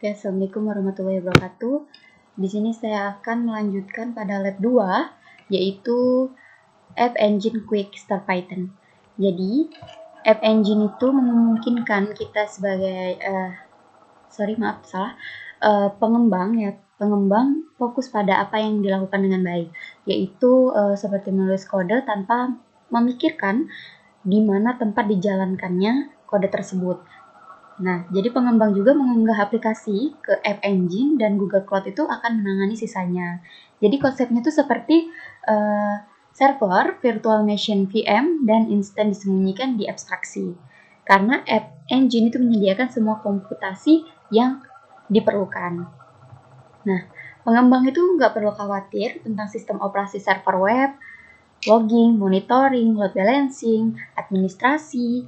Oke, Assalamualaikum warahmatullahi wabarakatuh. Di sini saya akan melanjutkan pada lab 2, yaitu App Engine Quick Start Python. Jadi, App Engine itu memungkinkan kita sebagai pengembang fokus pada apa yang dilakukan dengan baik, yaitu seperti menulis kode tanpa memikirkan di mana tempat dijalankannya kode tersebut. Nah, jadi pengembang juga mengunggah aplikasi ke App Engine dan Google Cloud itu akan menangani sisanya. Jadi konsepnya itu seperti server, virtual machine VM, dan instan disembunyikan di abstraksi. Karena App Engine itu menyediakan semua komputasi yang diperlukan. Nah, pengembang itu nggak perlu khawatir tentang sistem operasi server web, logging, monitoring, load balancing, administrasi,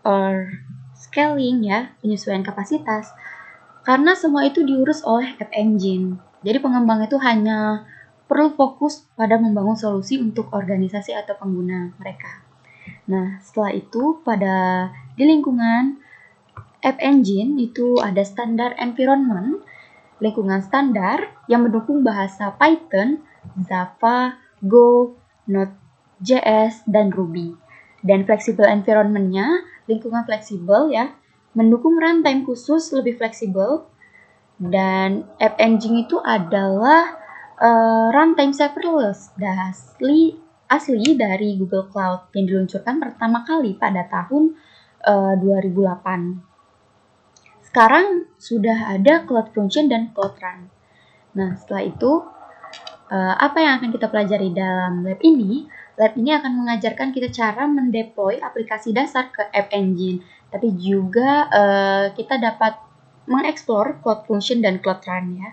or scaling ya, penyesuaian kapasitas. Karena semua itu diurus oleh App Engine. Jadi pengembang itu hanya perlu fokus pada membangun solusi untuk organisasi atau pengguna mereka. Nah, setelah itu di lingkungan App Engine itu ada standar environment, lingkungan standar yang mendukung bahasa Python, Java, Go, Node.js, dan Ruby. Dan flexible environment-nya, lingkungan fleksibel ya, mendukung runtime khusus lebih fleksibel. Dan App Engine itu adalah runtime serverless asli dari Google Cloud yang diluncurkan pertama kali pada tahun 2008. Sekarang sudah ada Cloud Function dan Cloud Run. Nah, setelah itu, apa yang akan kita pelajari dalam lab ini? Lab ini akan mengajarkan kita cara mendeploy aplikasi dasar ke App Engine, tapi juga kita dapat mengeksplor Cloud Function dan Cloud Run ya.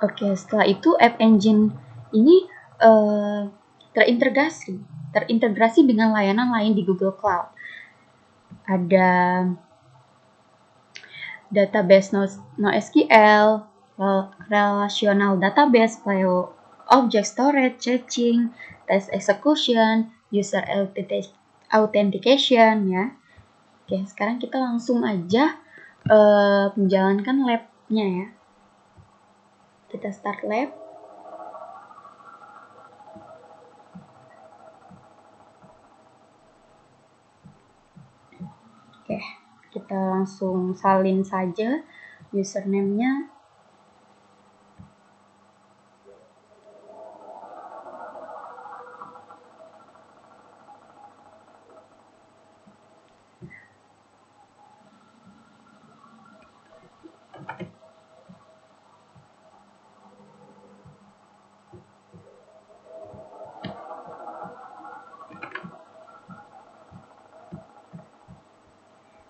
Oke, setelah itu App Engine ini terintegrasi dengan layanan lain di Google Cloud. Ada database NoSQL, relational database, file object storage, caching, test execution, user authentication ya. Oke, sekarang kita langsung aja menjalankan lab-nya ya. Kita start lab. Oke, kita langsung salin saja username-nya.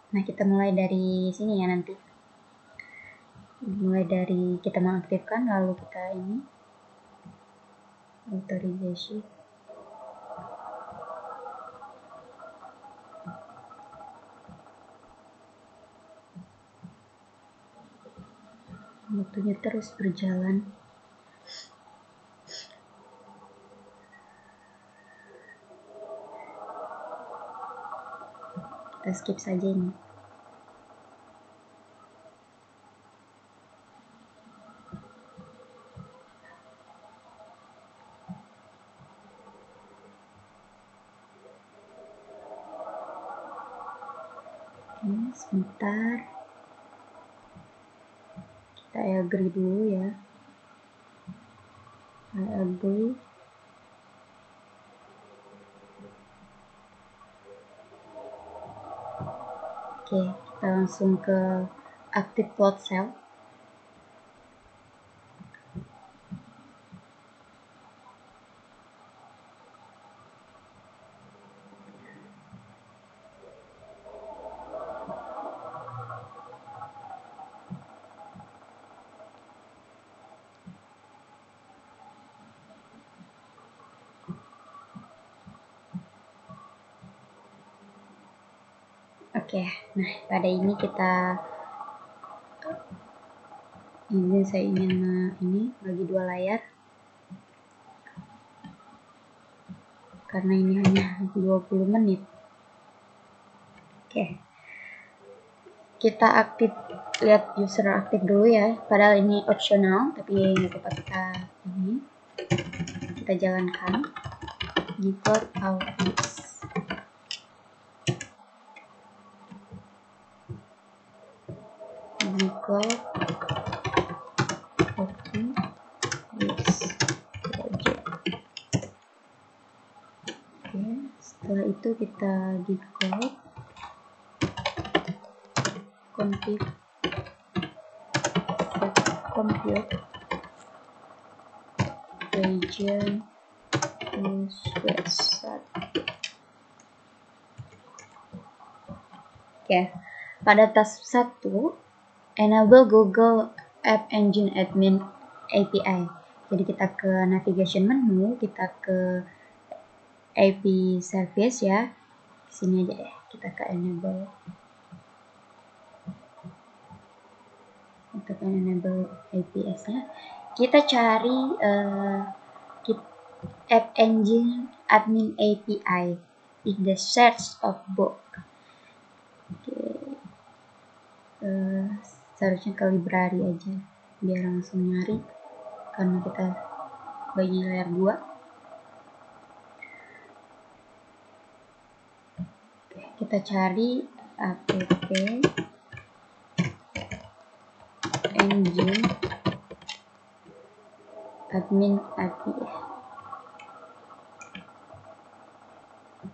Nah, kita mulai dari sini ya nanti. Mulai dari kita mengaktifkan, lalu kita ini authorization. Waktunya terus berjalan. Kita skip saja ini. Oke, sebentar. Kita agree dulu ya. I agree. Oke, kita langsung ke active plot cell. Oke, nah pada ini saya ingin bagi dua layar karena ini hanya 20 menit. Oke, kita lihat user aktif dulu ya, padahal ini opsional tapi nggak apa-apa, kita jalankan default outputs. Default open this project. Oke, setelah itu kita default config set compute region website. Oke, pada task 1 enable Google App Engine Admin API. Jadi kita ke navigation menu, kita ke API service ya. Sini aja ya, kita ke enable. Kita ke enable APS-nya. Kita cari App Engine Admin API in the search of book. Seharusnya ke library aja biar langsung nyari, karena kita bagi layar 2. Oke, kita cari app engine admin API.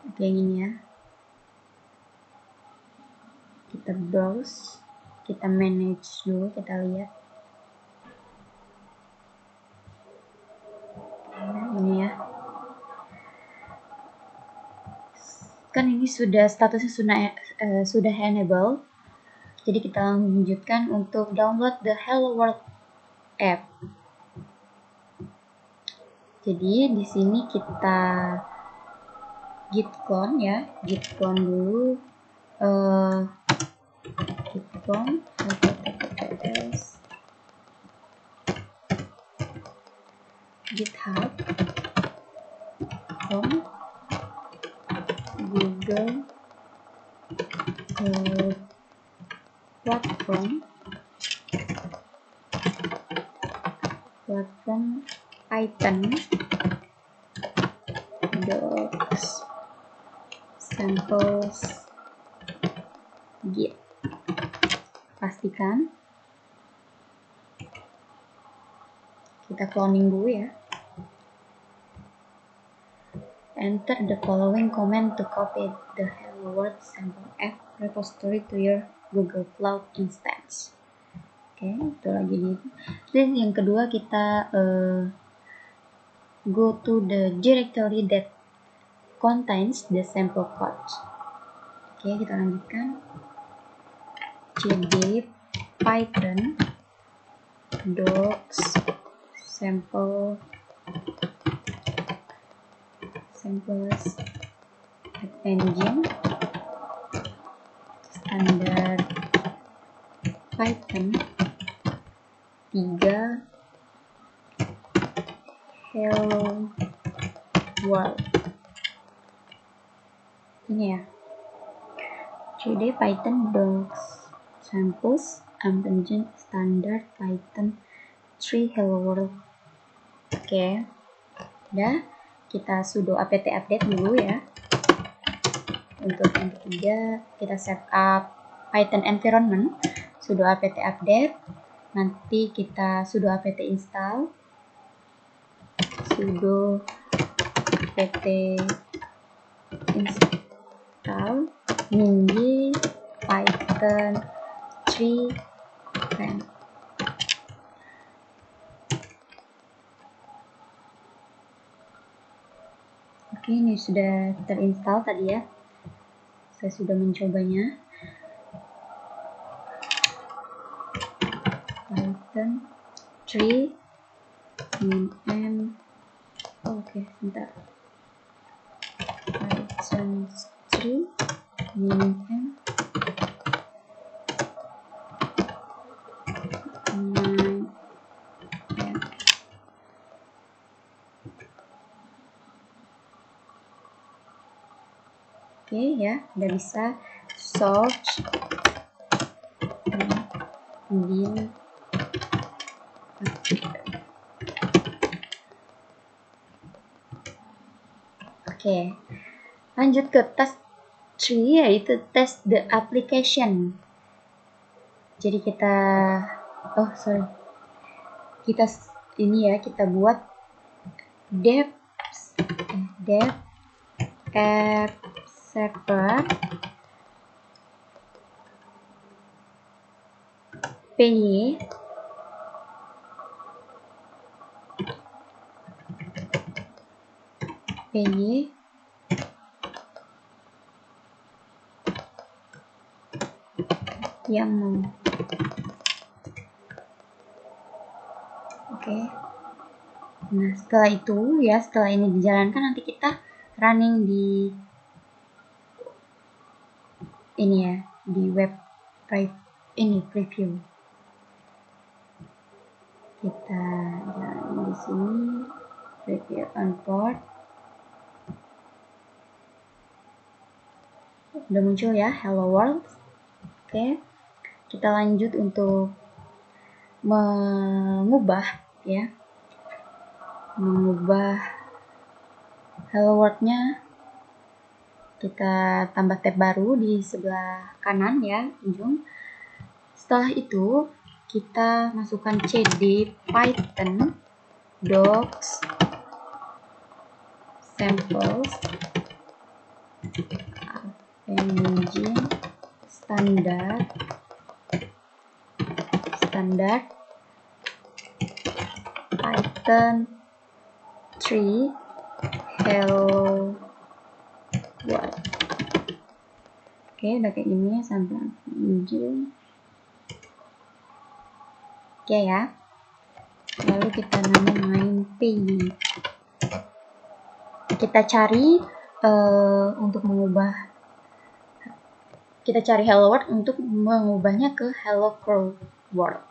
Oke, ini ya, kita browse, kita manage dulu, kita lihat. Ini ya, kan ini sudah statusnya sudah enable. Jadi kita lanjutkan untuk download the Hello World app. Jadi di sini kita git clone ya, git clone dulu, git clone https github.com Google platform Python docs samples git. Pastikan kita cloning dulu ya. Enter the following command to copy the Hello World sample app repository to your Google Cloud instance. Oke, itu lagi di. Dan yang kedua kita go to the directory that contains the sample code. Oke, kita lanjutkan. cd python docs samples engine standar Python 3 Hello World. Ini ya, cd python docs samples engine standard Python 3 Hello World. Oke, udah, kita sudo apt update dulu ya. Untuk yang ketiga kita setup Python environment, sudo apt update, nanti kita sudo apt install, sudo apt install mingy python 3 pen. Oke, ini sudah terinstall tadi ya, saya sudah mencobanya. Python 3 min. Oke, sebentar. Python 3 min. Oke ya, udah bisa search engine. Oke, lanjut ke task 3, yaitu test the application. Jadi kita kita buat dev app server py YAML. Oke. Nah, setelah ini dijalankan, nanti kita running di di web preview. Kita jalan di sini, preview on port. Udah muncul ya, hello world. Oke. Kita lanjut untuk mengubah hello world-nya. Kita tambah tab baru di sebelah kanan ya, ujung. Setelah itu kita masukkan cd python docs samples engine standar Python 3 hello world. Oke, udah kayak gini sampai ujung. Oke ya. Lalu kita namain py. Kita cari hello world untuk mengubahnya ke hello world.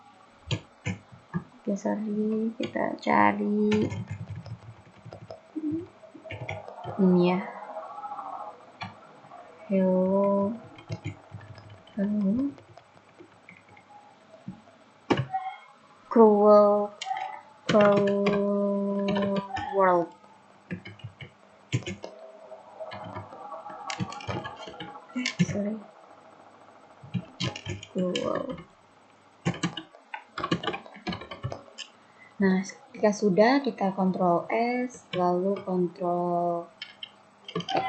Oke, kita cari ini ya, hello cruel world. Cruel. Nah, ketika sudah, kita Ctrl S, lalu Ctrl X.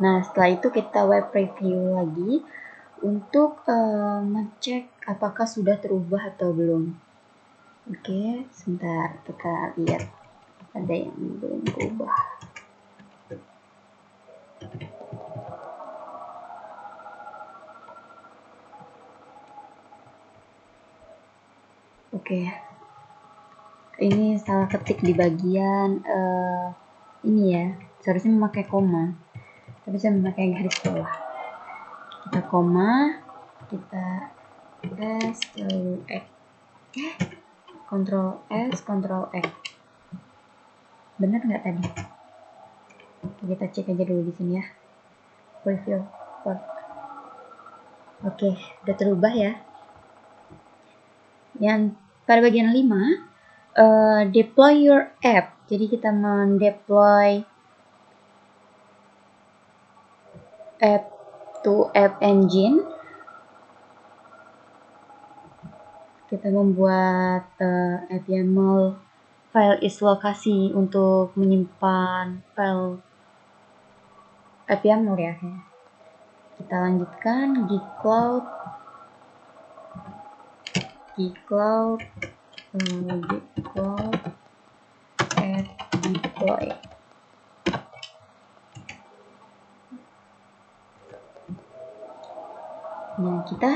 Nah, setelah itu kita web preview lagi untuk ngecek apakah sudah terubah atau belum. Oke, sebentar, kita lihat ada yang belum berubah. Oke. Ini salah ketik di bagian ini ya, seharusnya memakai koma, tapi saya memakai garis bawah. Kita koma, kita S lalu X. Ctrl S, Ctrl X. Bener nggak tadi? Kita cek aja dulu di sini ya. Preview. Oke, udah terubah ya. Yang pada bagian 5, deploy your app. Jadi kita mendeploy app to App Engine. Kita membuat app YAML file is lokasi untuk menyimpan file app YAML ya. Kita lanjutkan gcloud app deploy. Nah, kita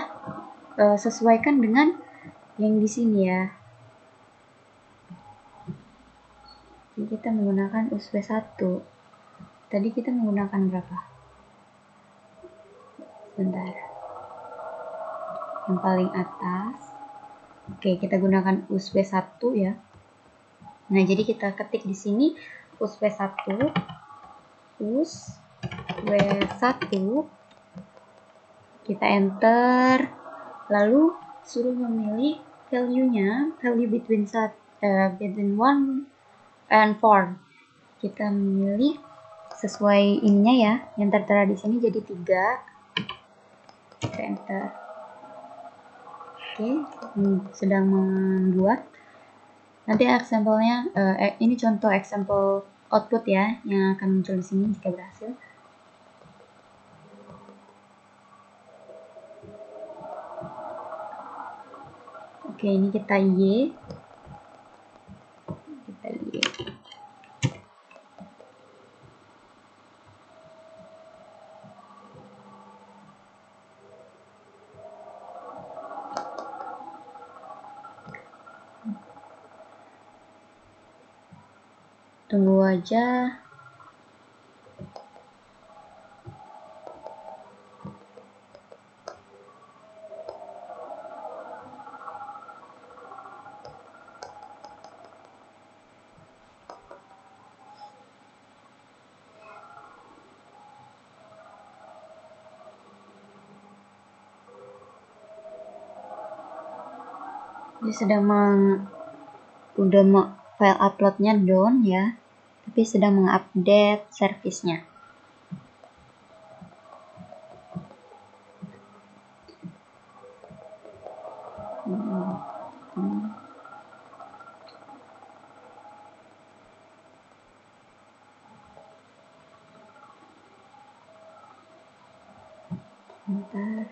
sesuaikan dengan yang di sini ya. Jadi kita menggunakan USB1. Tadi kita menggunakan berapa? Sebentar. Yang paling atas. Oke, kita gunakan USB1 ya. Nah, jadi kita ketik di sini USB1. Kita enter, lalu suruh memilih value between 1 and 4. Kita memilih sesuai ininya ya, yang tertera di sini jadi 3. Kita enter. Oke, sedang membuat. Nanti example-nya, ini contoh example output ya, yang akan muncul di sini jika berhasil. Oke, ini kita Y. Tunggu aja. Dia sedang file uploadnya down ya, tapi sedang mengupdate servisnya. Bentar.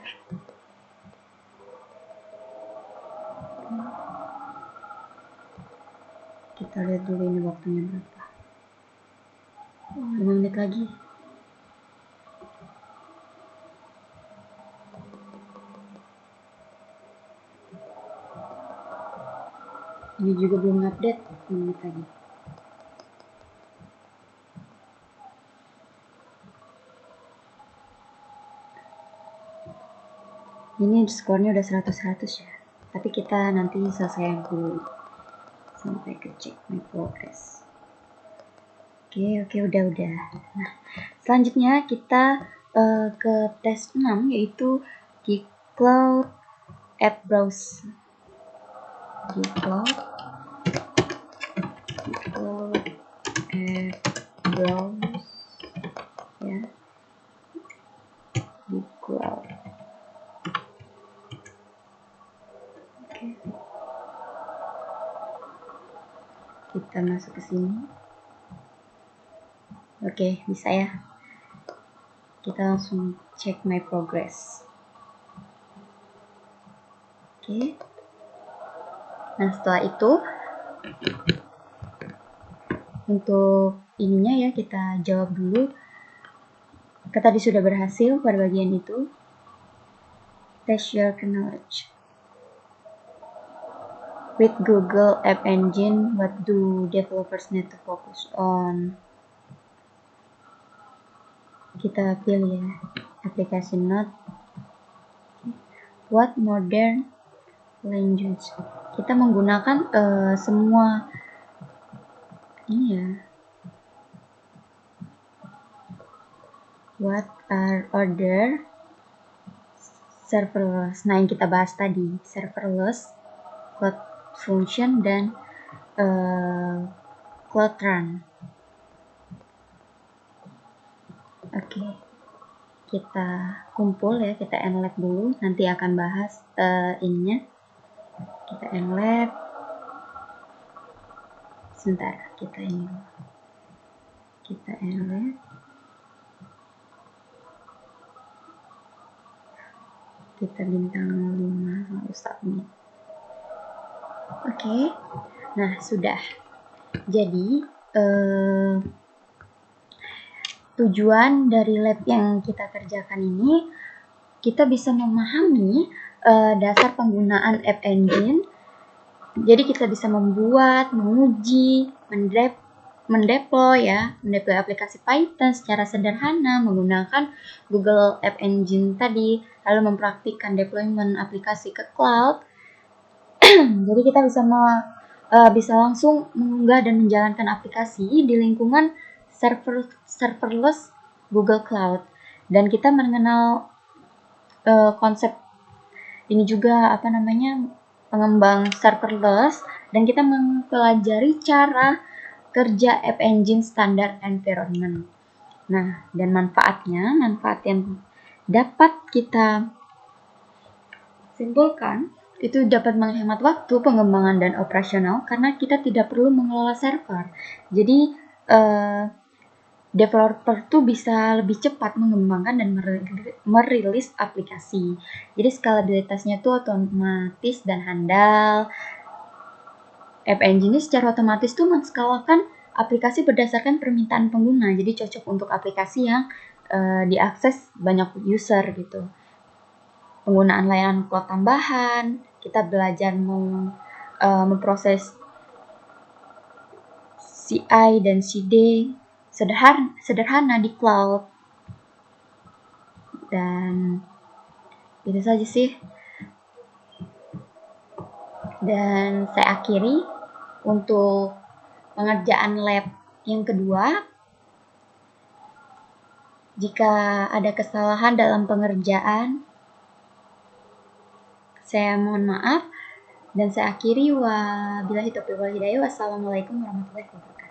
Kita lihat dulu ini waktunya berapa. 5 menit lagi. Ini juga belum update. 5 menit lagi. Ini skornya udah 100-100 ya. Tapi kita nanti selesai dulu sampai ke check my progress. Oke, udah. Nah, selanjutnya kita ke tes 6, yaitu di Cloud App Browse. Di Cloud App Browse ya, di Cloud. Oke. Kita masuk ke sini. Oke, bisa ya. Kita langsung check my progress. Oke. Nah, setelah itu untuk ininya ya, kita jawab dulu. Kita tadi sudah berhasil pada bagian itu. Test your knowledge. With Google App Engine, what do developers need to focus on? Kita pilih ya, application note. What modern language? Kita menggunakan semua ini ya. What are other serverless? Nah, yang kita bahas tadi, serverless, cloud function, dan cloud run. Oke, kita kumpul ya, kita nlab dulu, nanti akan bahas ininya. Kita nlab. Sebentar, kita ini dulu. Kita nlab. Kita bintang 5 lalu submit. Oke. Nah, sudah. Jadi tujuan dari lab yang kita kerjakan ini, kita bisa memahami dasar penggunaan App Engine. Jadi kita bisa membuat, menguji, mendeploy aplikasi Python secara sederhana menggunakan Google App Engine tadi, lalu mempraktikkan deployment aplikasi ke cloud. Jadi kita bisa langsung mengunggah dan menjalankan aplikasi di lingkungan serverless Google Cloud. Dan kita mengenal konsep Ini juga pengembang serverless, dan kita mempelajari cara kerja App Engine Standard Environment. Nah, dan manfaat yang dapat kita simpulkan itu dapat menghemat waktu pengembangan dan operasional karena kita tidak perlu mengelola server. Jadi developer tuh bisa lebih cepat mengembangkan dan merilis aplikasi. Jadi scalabilitasnya tuh otomatis dan handal. App Engine secara otomatis tuh menskalakan aplikasi berdasarkan permintaan pengguna. Jadi cocok untuk aplikasi yang diakses banyak user gitu. Penggunaan layanan cloud tambahan, kita belajar memproses CI dan CD sederhana di cloud. Dan itu saja sih. Dan saya akhiri untuk pengerjaan lab yang kedua. Jika ada kesalahan dalam pengerjaan, saya mohon maaf. Dan saya akhiri, wabillahi taufiq wal hidayah. Wassalamualaikum warahmatullahi wabarakatuh.